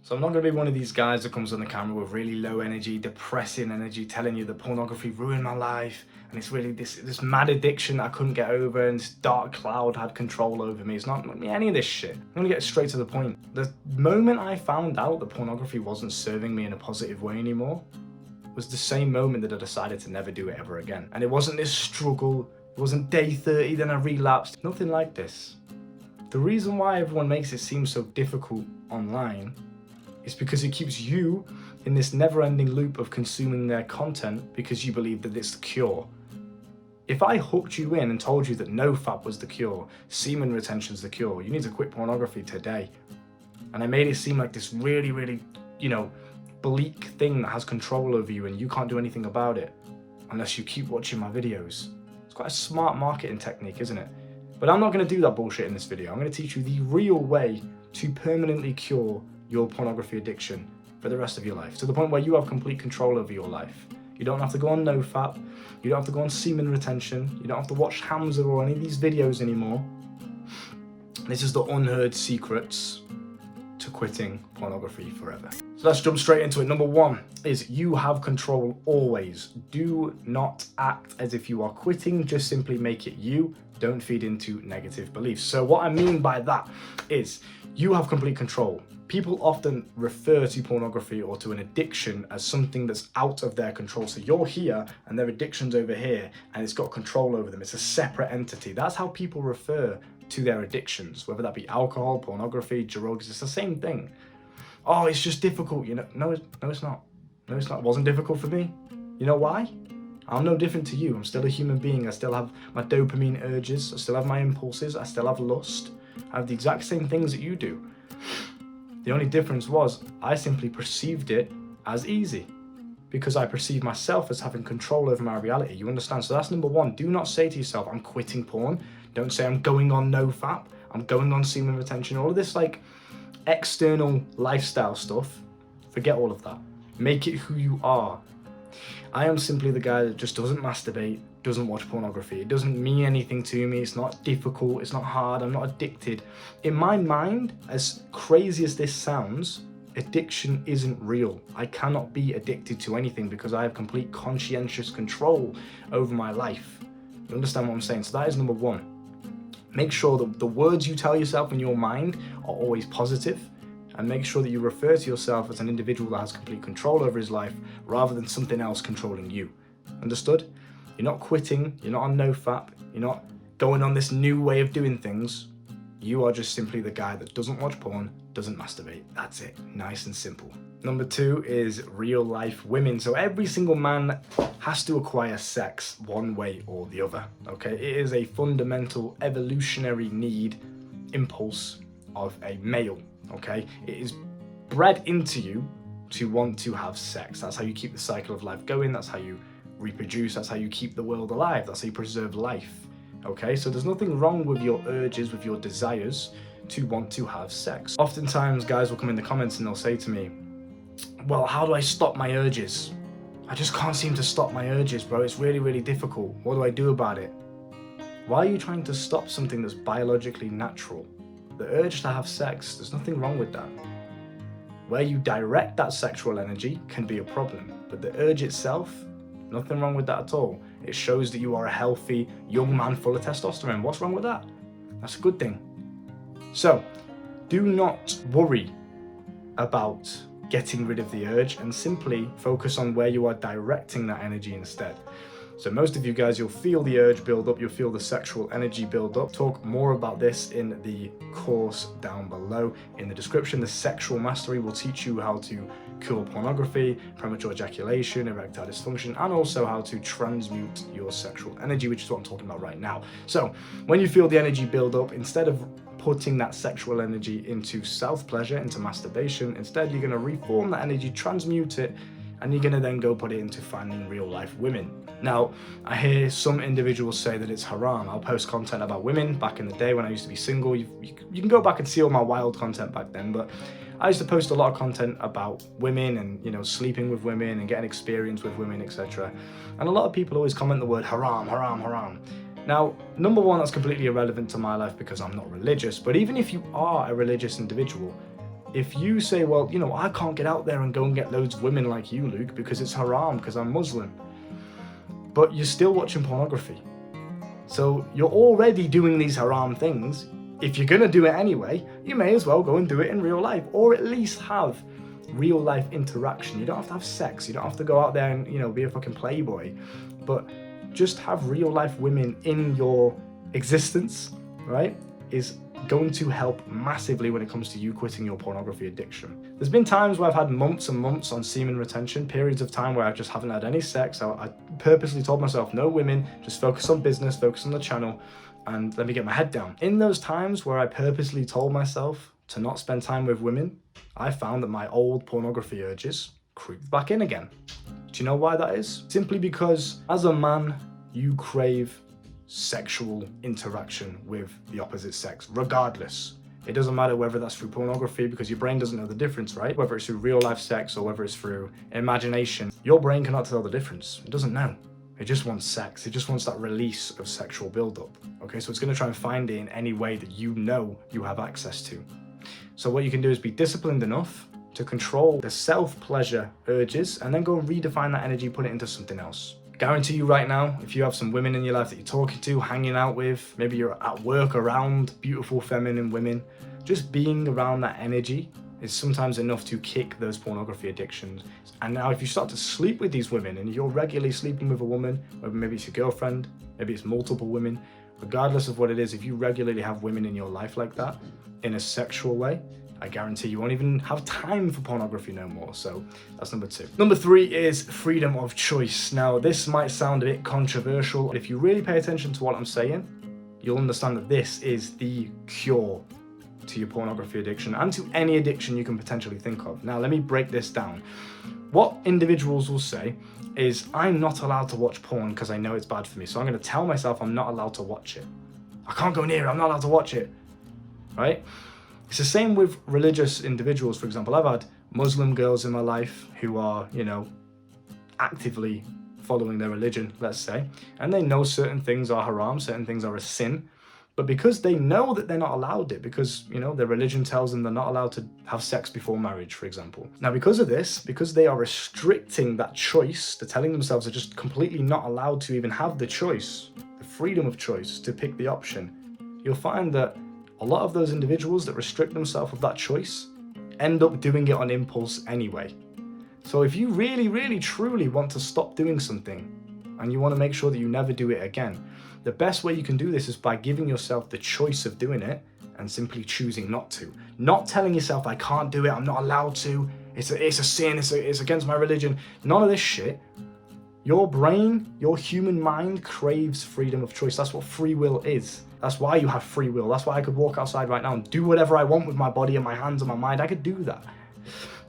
So I'm not going to be one of these guys that comes on the camera with really low energy, depressing energy, telling you that pornography ruined my life and it's really this mad addiction that I couldn't get over and this dark cloud had control over me. It's not any of this shit. I'm going to get straight to the point. The moment I found out that pornography wasn't serving me in a positive way anymore was the same moment that I decided to never do it ever again. And it wasn't this struggle. It wasn't day 30, then I relapsed. Nothing like this. The reason why everyone makes it seem so difficult online is because it keeps you in this never-ending loop of consuming their content because you believe that it's the cure. If I hooked you in and told you that nofap was the cure, semen retention's the cure, you need to quit pornography today, and I made it seem like this really, really, bleak thing that has control over you and you can't do anything about it unless you keep watching my videos. It's quite a smart marketing technique, isn't it? But I'm not going to do that bullshit in this video. I'm going to teach you the real way to permanently cure your pornography addiction for the rest of your life, to the point where you have complete control over your life. You don't have to go on nofap, you don't have to go on semen retention, you don't have to watch Hamza or any of these videos anymore. This is the unheard secrets to quitting pornography forever. So let's jump straight into it. Number one is you have control always. Do not act as if you are quitting, just simply make it you. Don't feed into negative beliefs. So what I mean by that is you have complete control. People often refer to pornography or to an addiction as something that's out of their control. So you're here and their addiction's over here and it's got control over them. It's a separate entity. That's how people refer to their addictions, whether that be alcohol, pornography, drugs. It's the same thing. Oh, it's just difficult, No, it's not. No, it's not. It wasn't difficult for me. You know why? I'm no different to you. I'm still a human being. I still have my dopamine urges. I still have my impulses. I still have lust. I have the exact same things that you do. The only difference was I simply perceived it as easy because I perceive myself as having control over my reality. You understand? So that's number one. Do not say to yourself, I'm quitting porn. Don't say I'm going on nofap. I'm going on semen retention. All of this external lifestyle stuff. Forget all of that. Make it who you are. I am simply the guy that just doesn't masturbate, doesn't watch pornography. It doesn't mean anything to me. It's not difficult. It's not hard. I'm not addicted. In my mind, as crazy as this sounds, addiction isn't real. I cannot be addicted to anything because I have complete conscientious control over my life. You understand what I'm saying? So that is number one. Make sure that the words you tell yourself in your mind are always positive, and make sure that you refer to yourself as an individual that has complete control over his life rather than something else controlling you. Understood? You're not quitting, you're not on nofap, you're not going on this new way of doing things. You are just simply the guy that doesn't watch porn, doesn't masturbate. That's it. Nice and simple. Number two is real life women. So every single man has to acquire sex one way or the other, okay? It is a fundamental evolutionary need, impulse of a male, okay? It is bred into you to want to have sex. That's how you keep the cycle of life going. That's how you reproduce. That's how you keep the world alive. That's how you preserve life, okay? So there's nothing wrong with your urges, with your desires to want to have sex. Oftentimes guys will come in the comments and they'll say to me, well, how do I stop my urges? I just can't seem to stop my urges, bro. It's really, really difficult. What do I do about it? Why are you trying to stop something that's biologically natural? The urge to have sex, there's nothing wrong with that. Where you direct that sexual energy can be a problem, but the urge itself, nothing wrong with that at all. It shows that you are a healthy young man full of testosterone. What's wrong with that? That's a good thing. So, do not worry about getting rid of the urge and simply focus on where you are directing that energy instead. So most of you guys, you'll feel the urge build up, you'll feel the sexual energy build up. Talk more about this in the course down below in the description. The Sexual Mastery will teach you how to cure pornography, premature ejaculation, erectile dysfunction, and also how to transmute your sexual energy, which is what I'm talking about right now. So when you feel the energy build up, instead of putting that sexual energy into self-pleasure, into masturbation, instead you're going to reform that energy, transmute it, and you're going to then go put it into finding real life women. Now, I hear some individuals say that it's haram. I'll post content about women back in the day when I used to be single. You can go back and see all my wild content back then, but I used to post a lot of content about women and, sleeping with women and getting experience with women, etc. And a lot of people always comment the word haram, haram, haram. Now, number one, that's completely irrelevant to my life because I'm not religious, but even if you are a religious individual, If you say, well, I can't get out there and go and get loads of women like you, Luke, because it's haram, because I'm Muslim, but you're still watching pornography. So you're already doing these haram things. If you're gonna do it anyway, you may as well go and do it in real life, or at least have real life interaction. You don't have to have sex, you don't have to go out there and be a fucking playboy, but just have real life women in your existence, right, is going to help massively when it comes to you quitting your pornography addiction. There's been times where I've had months and months on semen retention, periods of time where I just haven't had any sex. I purposely told myself, no women, just focus on business, focus on the channel, and let me get my head down. In those times where I purposely told myself to not spend time with women, I found that my old pornography urges creeped back in again. Do you know why that is? Simply because as a man, you crave sexual interaction with the opposite sex, regardless. It doesn't matter whether that's through pornography, because your brain doesn't know the difference, right? Whether it's through real life sex or whether it's through imagination, your brain cannot tell the difference. It doesn't know. It just wants sex. It just wants that release of sexual buildup. Okay, so it's going to try and find it in any way that you have access to. So what you can do is be disciplined enough to control the self-pleasure urges and then go and redefine that energy, put it into something else. Guarantee you right now, if you have some women in your life that you're talking to, hanging out with, maybe you're at work around beautiful feminine women, just being around that energy is sometimes enough to kick those pornography addictions. And now if you start to sleep with these women and you're regularly sleeping with a woman, or maybe it's your girlfriend, maybe it's multiple women, regardless of what it is, if you regularly have women in your life like that, in a sexual way, I guarantee you won't even have time for pornography no more. So that's number 2. Number 3 is freedom of choice. Now, this might sound a bit controversial, but if you really pay attention to what I'm saying, you'll understand that this is the cure to your pornography addiction and to any addiction you can potentially think of. Now, let me break this down. What individuals will say is, I'm not allowed to watch porn because I know it's bad for me. So I'm going to tell myself I'm not allowed to watch it. I can't go near it, I'm not allowed to watch it, right? It's the same with religious individuals. For example, I've had Muslim girls in my life who are, actively following their religion, let's say, and they know certain things are haram, certain things are a sin, but because they know that they're not allowed it, because, their religion tells them they're not allowed to have sex before marriage, for example. Now, because of this, because they are restricting that choice, they're telling themselves they're just completely not allowed to even have the choice, the freedom of choice to pick the option, you'll find that a lot of those individuals that restrict themselves of that choice end up doing it on impulse anyway. So if you really, really, truly want to stop doing something and you want to make sure that you never do it again, the best way you can do this is by giving yourself the choice of doing it and simply choosing not to. Not telling yourself, I can't do it, I'm not allowed to, it's a sin, it's against my religion. None of this shit. Your brain, your human mind craves freedom of choice. That's what free will is. That's why you have free will. That's why I could walk outside right now and do whatever I want with my body and my hands and my mind. I could do that.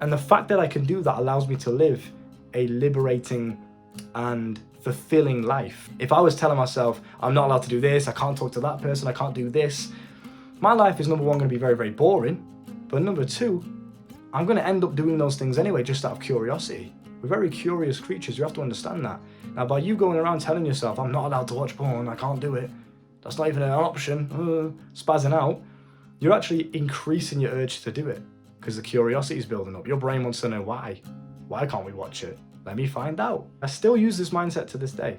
And the fact that I can do that allows me to live a liberating and fulfilling life. If I was telling myself, I'm not allowed to do this, I can't talk to that person, I can't do this, my life is, number 1, going to be very, very boring. But number 2, I'm going to end up doing those things anyway, just out of curiosity. We're very curious creatures, you have to understand that. Now, by you going around telling yourself, I'm not allowed to watch porn, I can't do it, that's not even an option, spazzing out, you're actually increasing your urge to do it because the curiosity is building up. Your brain wants to know why. Why can't we watch it? Let me find out. I still use this mindset to this day.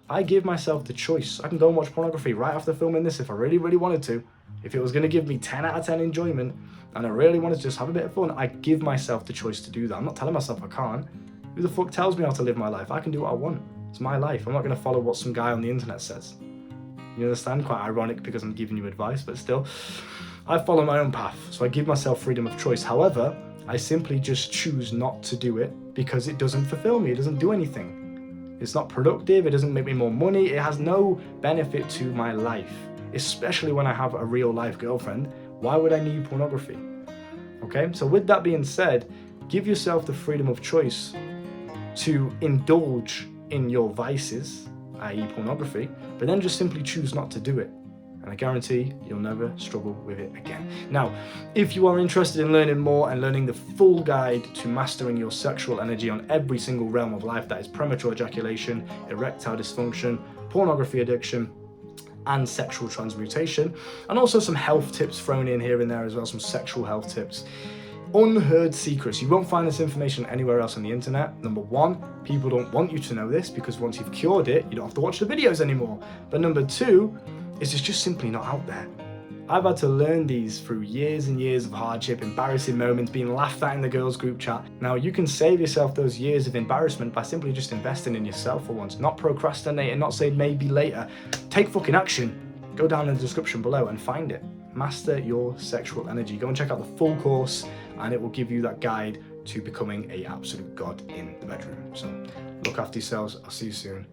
I give myself the choice. I can go and watch pornography right after filming this if I really, really wanted to. If it was going to give me 10 out of 10 enjoyment and I really wanted to just have a bit of fun, I give myself the choice to do that. I'm not telling myself I can't. Who the fuck tells me how to live my life? I can do what I want. It's my life. I'm not going to follow what some guy on the internet says. You understand? Quite ironic because I'm giving you advice, but still, I follow my own path. So I give myself freedom of choice. However, I simply just choose not to do it because it doesn't fulfill me. It doesn't do anything. It's not productive. It doesn't make me more money. It has no benefit to my life, especially when I have a real life girlfriend. Why would I need pornography? Okay, so with that being said, give yourself the freedom of choice to indulge in your vices, i.e. pornography, but then just simply choose not to do it. And I guarantee you'll never struggle with it again. Now, if you are interested in learning more and learning the full guide to mastering your sexual energy on every single realm of life, that is premature ejaculation, erectile dysfunction, pornography addiction, and sexual transmutation, and also some health tips thrown in here and there as well, some sexual health tips, unheard secrets. You won't find this information anywhere else on the internet. Number one, people don't want you to know this because once you've cured it, you don't have to watch the videos anymore. But number two, is it's just simply not out there. I've had to learn these through years and years of hardship, embarrassing moments, being laughed at in the girls group chat. Now you can save yourself those years of embarrassment by simply just investing in yourself for once, not procrastinating, not saying maybe later. Take fucking action. Go down in the description below and find it. Master your sexual energy. Go and check out the full course and it will give you that guide to becoming an absolute god in the bedroom. So look after yourselves. I'll see you soon.